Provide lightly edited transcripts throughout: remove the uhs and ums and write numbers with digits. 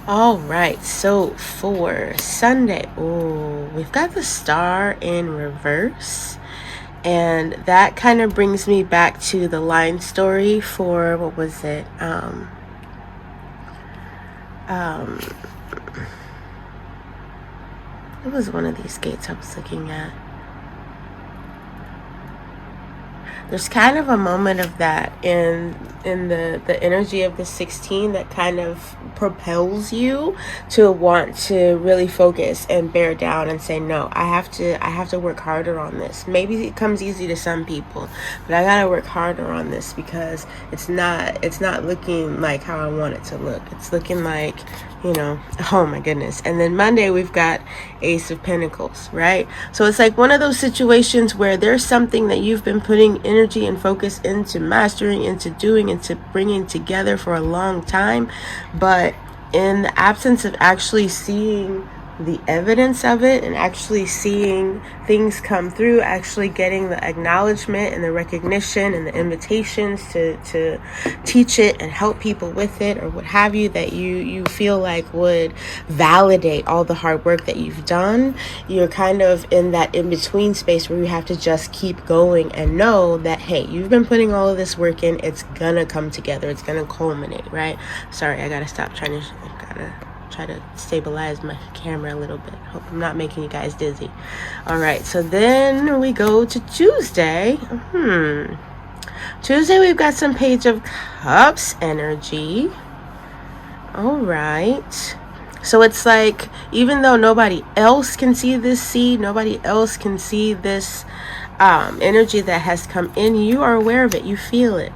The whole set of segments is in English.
All right, so for Sunday, we've got the star in reverse. And that kind of brings me back to the line story for, what was it? It was one of these gates I was looking at. There's kind of a moment of that in the energy of the 16 that kind of propels you to want to really focus and bear down and say, no, I have to work harder on this. Maybe it comes easy to some people, but I gotta work harder on this because it's not looking like how I want it to look. It's looking like, oh my goodness. And then Monday we've got Ace of Pentacles, right? So it's like one of those situations where there's something that you've been putting energy and focus into mastering, into doing, into bringing together for a long time, but in the absence of actually seeing the evidence of it and actually seeing things come through, actually getting the acknowledgement and the recognition and the invitations to teach it and help people with it or what have you, that you feel like would validate all the hard work that you've done, you're kind of in that in-between space where you have to just keep going and know that, hey, you've been putting all of this work in, it's gonna come together, it's gonna culminate, right? Sorry, I gotta stop trying to try to stabilize my camera a little bit. Hope I'm not making you guys dizzy. All right, so then we go to Tuesday. Tuesday we've got some Page of Cups energy. All right. So it's like, even though nobody else can see this seed, nobody else can see this energy that has come in, you are aware of it, you feel it.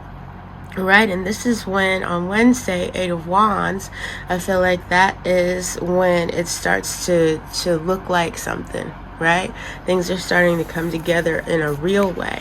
Right, and this is when on Wednesday, 8 of Wands, I feel like that is when it starts to look like something, right? Things are starting to come together in a real way.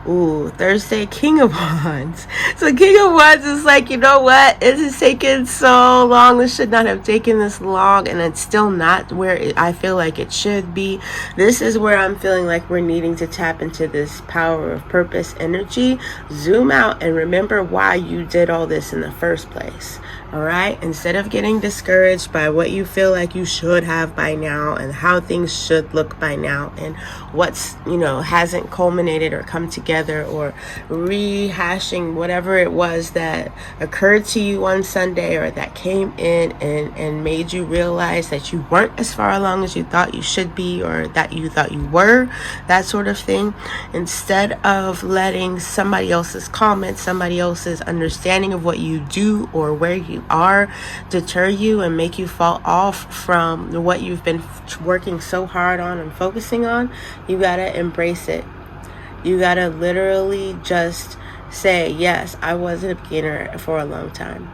Ooh, Thursday, King of Wands. So King of Wands is like, you know what? It has taken so long. This should not have taken this long, and it's still not where I feel like it should be. This is where I'm feeling like we're needing to tap into this power of purpose energy. Zoom out and remember why you did all this in the first place. All right, instead of getting discouraged by what you feel like you should have by now and how things should look by now and what's, hasn't culminated or come together, or rehashing whatever it was that occurred to you on Sunday or that came in and made you realize that you weren't as far along as you thought you should be or that you thought you were, that sort of thing. Instead of letting somebody else's comments, somebody else's understanding of what you do or where you are deter you and make you fall off from what you've been working so hard on and focusing on, you gotta embrace it. You gotta literally just say, yes, I was a beginner for a long time.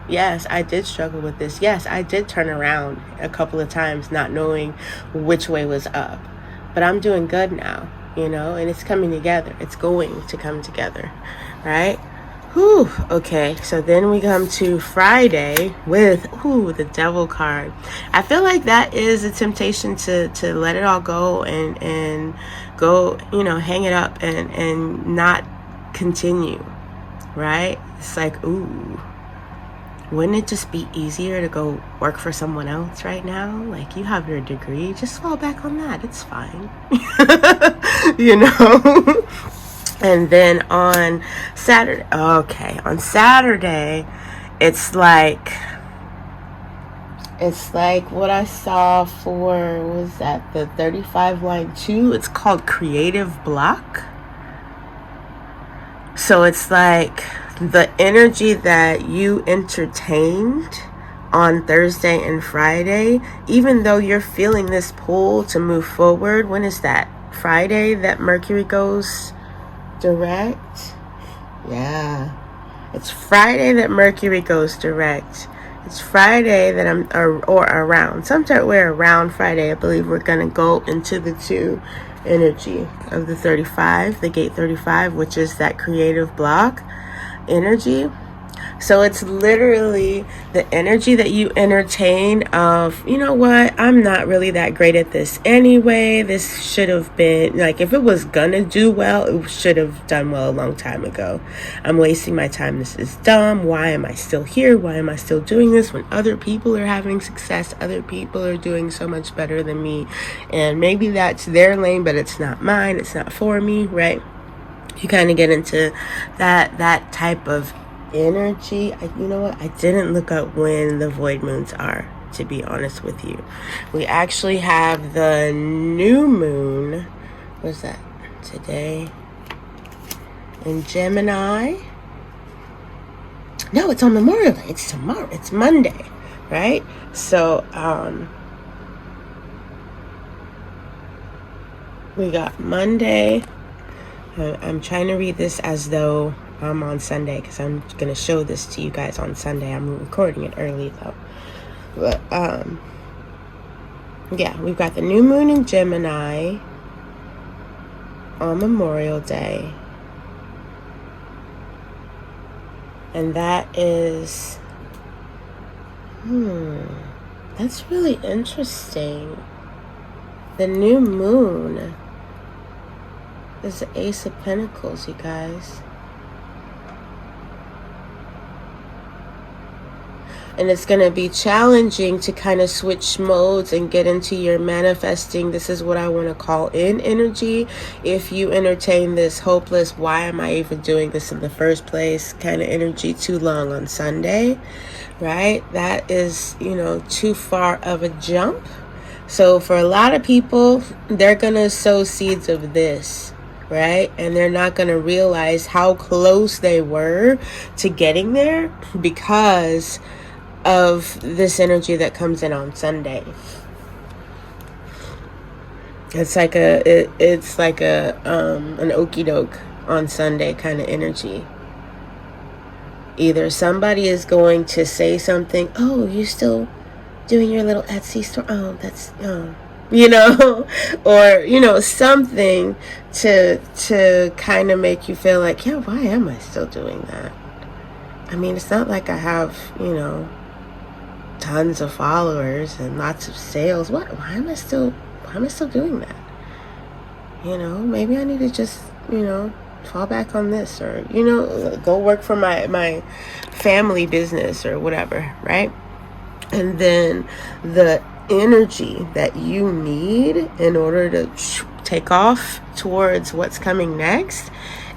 Yes, I did struggle with this. Yes, I did turn around a couple of times not knowing which way was up, but I'm doing good now, and it's coming together. It's going to come together, right? Whew, okay, so then we come to Friday with, the Devil card. I feel like that is a temptation to let it all go and go, hang it up and not continue, right? It's like, wouldn't it just be easier to go work for someone else right now? Like, you have your degree, just fall back on that, it's fine. And then on Saturday, it's like what I saw for, was that the 35 line 2? It's called creative block. So it's like the energy that you entertained on Thursday and Friday, even though you're feeling this pull to move forward. When is that? Friday that Mercury goes direct? Yeah, it's Friday that Mercury goes direct. It's Friday that or around somewhere around Friday, I believe we're gonna go into the 2 energy of the 35, the gate 35, which is that creative block energy. So it's literally the energy that you entertain of, you know what, I'm not really that great at this anyway. This should have been, like, if it was gonna do well, it should have done well a long time ago. I'm wasting my time. This is dumb. Why am I still here? Why am I still doing this when other people are having success? Other people are doing so much better than me. And maybe that's their lane, but it's not mine. It's not for me, right? You kind of get into that type of energy. You know what? I didn't look up when the void moons are, to be honest with you. We actually have the new moon. What's that? Today in Gemini. No, it's on Memorial Day. It's tomorrow. It's Monday, right? So, we got Monday. I'm trying to read this as though I'm on Sunday, because I'm going to show this to you guys on Sunday. I'm recording it early, though. But, yeah, we've got the new moon in Gemini on Memorial Day. And that is, that's really interesting. The new moon is the Ace of Pentacles, you guys. And it's going to be challenging to kind of switch modes and get into your manifesting. This is what I want to call in energy. If you entertain this hopeless, why am I even doing this in the first place kind of energy too long on Sunday, right? That is, too far of a jump. So for a lot of people, they're going to sow seeds of this, right? And they're not going to realize how close they were to getting there because of this energy that comes in on Sunday. It's like an okie doke on Sunday kind of energy. Either somebody is going to say something, oh, you still doing your little Etsy store? Oh, that's, or, something to kind of make you feel like, yeah, why am I still doing that? I mean, it's not like I have, tons of followers and lots of sales. Why am I still doing that? Maybe I need to just, fall back on this, or, go work for my family business or whatever, right? And then the energy that you need in order to take off towards what's coming next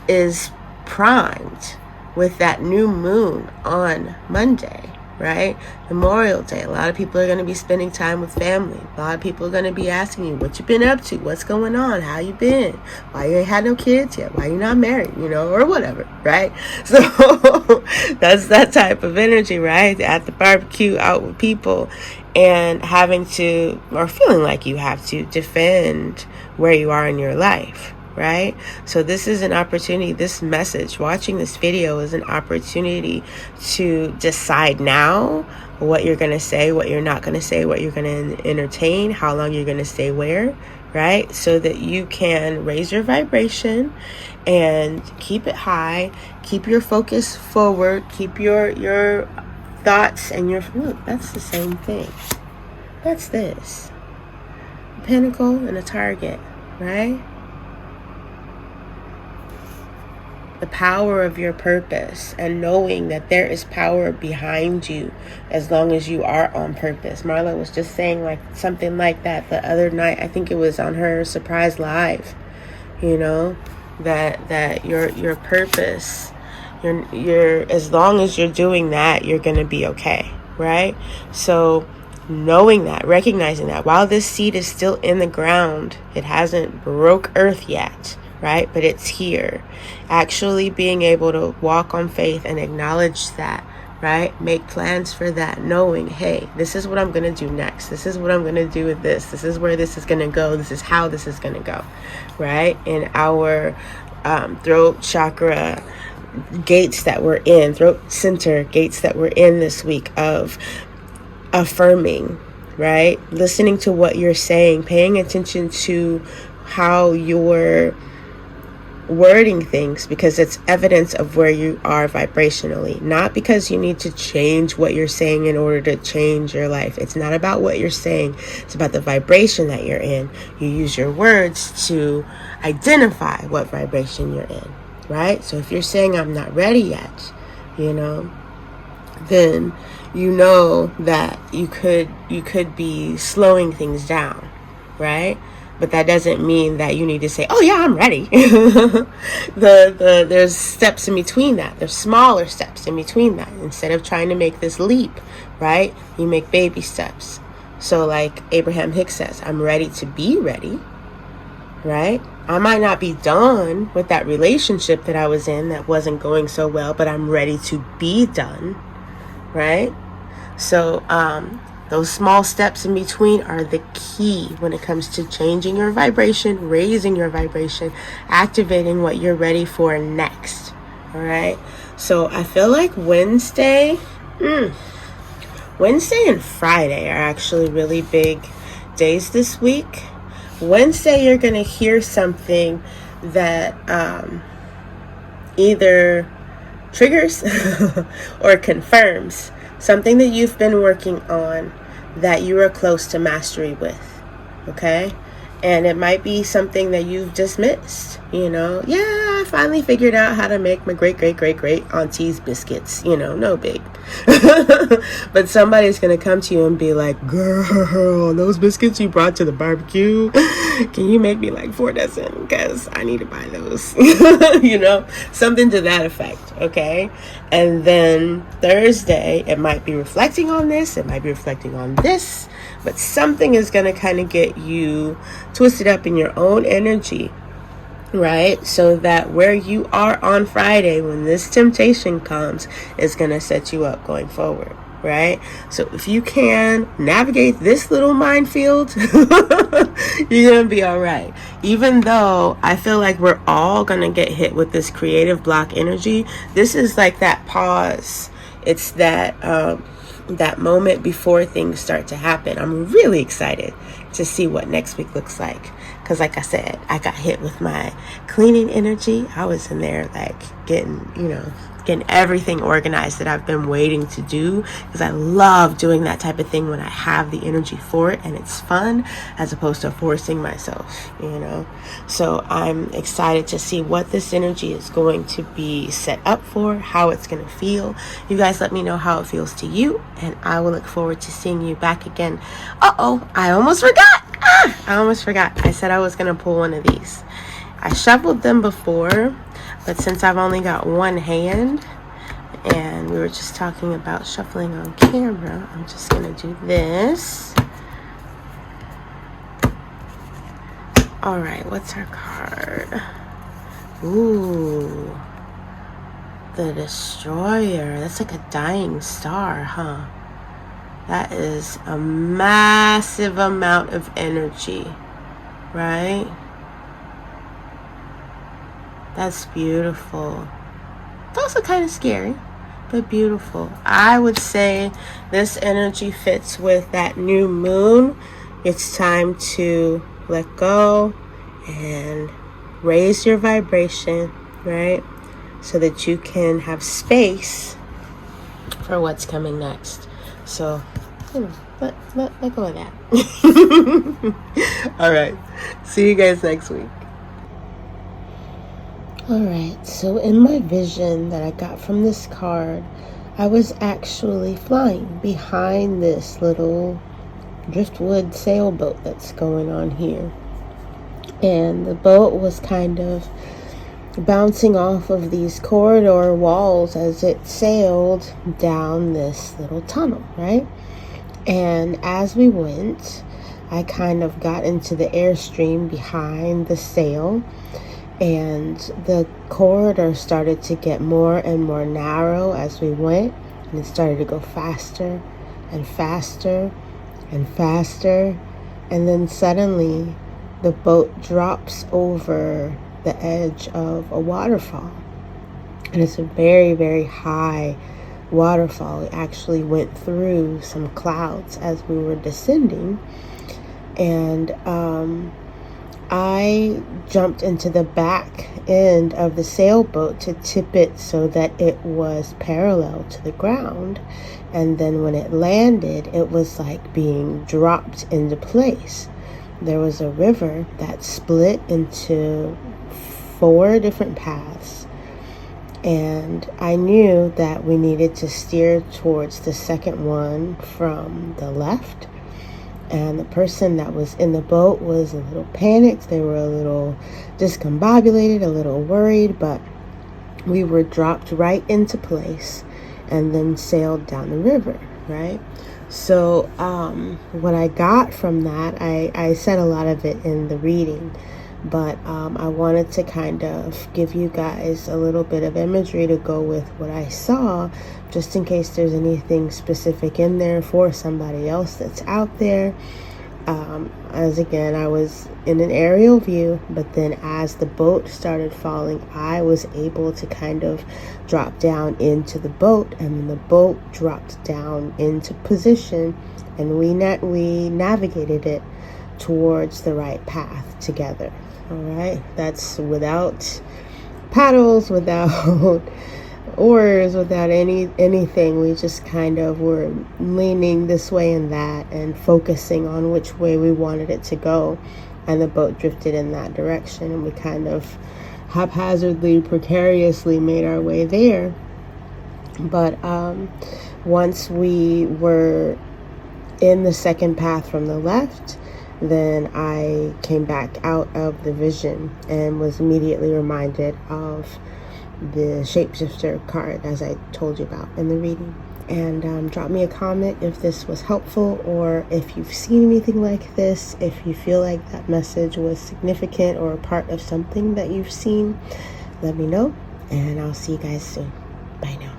is primed with that new moon on Monday, right? Memorial Day. A lot of people are going to be spending time with family. A lot of people are going to be asking you, what you been up to? What's going on? How you been? Why you ain't had no kids yet? Why you not married? Or whatever, right? So that's that type of energy, right? At the barbecue, out with people, and having to, or feeling like you have to defend where you are in your life, right? So this is an opportunity. This message, watching this video, is an opportunity to decide now what you're going to say, what you're not going to say, what you're going to entertain, how long you're going to stay where, right? So that you can raise your vibration and keep it high, keep your focus forward, keep your thoughts and your, look, that's the same thing. That's this. A pentacle and a target, right? The power of your purpose and knowing that there is power behind you as long as you are on purpose. Marla was just saying something like that the other night. I think it was on her surprise live, that your purpose, you're as long as you're doing that, you're going to be okay, right? So knowing that, recognizing that while this seed is still in the ground, it hasn't broke earth yet, right? But it's here. Actually being able to walk on faith and acknowledge that, right? Make plans for that, knowing, hey, this is what I'm going to do next. This is what I'm going to do with this. This is where this is going to go. This is how this is going to go, right? In our throat chakra gates that we're in, throat center gates that we're in this week of affirming, right? Listening to what you're saying, paying attention to how you're wording things because it's evidence of where you are vibrationally, not because you need to change what you're saying in order to change your life. It's not about what you're saying. It's about the vibration that you're in. You use your words to identify what vibration you're in, right? So if you're saying I'm not ready yet, then you know that you could be slowing things down, right? But that doesn't mean that you need to say, oh yeah, I'm ready. There's steps in between that. There's smaller steps in between that. Instead of trying to make this leap, right? You make baby steps. So like Abraham Hicks says, I'm ready to be ready, right? I might not be done with that relationship that I was in that wasn't going so well, but I'm ready to be done, right? So, those small steps in between are the key when it comes to changing your vibration, raising your vibration, activating what you're ready for next. All right. So I feel like Wednesday and Friday are actually really big days this week. Wednesday, you're going to hear something that either triggers or confirms something that you've been working on that you are close to mastery with, okay? And it might be something that you've just missed, Yeah, I finally figured out how to make my great auntie's biscuits, no big. But somebody's going to come to you and be like, girl, those biscuits you brought to the barbecue, can you make me like 4 dozen? Because I need to buy those, something to that effect, okay? And then Thursday, it might be reflecting on this, it might be reflecting on this, but something is going to kind of get you twisted up in your own energy, right? So that where you are on Friday when this temptation comes is going to set you up going forward, right? So if you can navigate this little minefield, you're going to be all right. Even though I feel like we're all going to get hit with this creative block energy, this is like that pause. It's that moment before things start to happen. I'm really excited to see what next week looks like. Because like I said, I got hit with my cleaning energy. I was in there like getting everything organized that I've been waiting to do. Because I love doing that type of thing when I have the energy for it and it's fun as opposed to forcing myself, So I'm excited to see what this energy is going to be set up for, how it's going to feel. You guys let me know how it feels to you and I will look forward to seeing you back again. I almost forgot. I said I was going to pull one of these. I shuffled them before, but since I've only got one hand and we were just talking about shuffling on camera, I'm just going to do this. All right, what's our card? Ooh, the Destroyer. That's like a dying star, huh? That is a massive amount of energy, right? That's beautiful. It's also kind of scary, but beautiful. I would say this energy fits with that new moon. It's time to let go and raise your vibration, right? So that you can have for what's coming next. So, let go of that. All right. See you guys next week. All right. So in my vision that I got from this card, I was actually flying behind this little driftwood sailboat that's going on here. And the boat was kind of bouncing off of these corridor walls as it sailed down this little tunnel, right? And as we went, I kind of got into the airstream behind the sail, and the corridor started to get more and more narrow as we went, and it started to go faster and faster and faster, and then suddenly the boat drops over the edge of a waterfall, and it's a very, very high waterfall. It actually went through some clouds as we were descending, and I jumped into the back end of the sailboat to tip it so that it was parallel to the ground. And then when it landed, it was like being dropped into place. There was a river that split into 4 different paths. And I knew that we needed to steer towards the second one from the left. And the person that was in the boat was a little panicked. They were a little discombobulated, a little worried, but we were dropped right into place and then sailed down the river, right? So what I got from that, I said a lot of it in the reading, but I wanted to kind of give you guys a little bit of imagery to go with what I saw, just in case there's anything specific in there for somebody else that's out there. As again, I was in an aerial view, but then as the boat started falling, I was able to kind of drop down into the boat, and then the boat dropped down into position, and we navigated it towards the right path together. All right, that's without paddles, without oars, without anything. We just kind of were leaning this way and that and focusing on which way we wanted it to go, and the boat drifted in that direction, and we kind of haphazardly, precariously made our way there. But once we were in the second path from the left, then I came back out of the vision and was immediately reminded of the shapeshifter card, as I told you about in the reading. And drop me a comment if this was helpful, or if you've seen anything like this, if you feel like that message was significant or a part of something that you've seen. Let me know, and I'll see you guys soon. Bye now.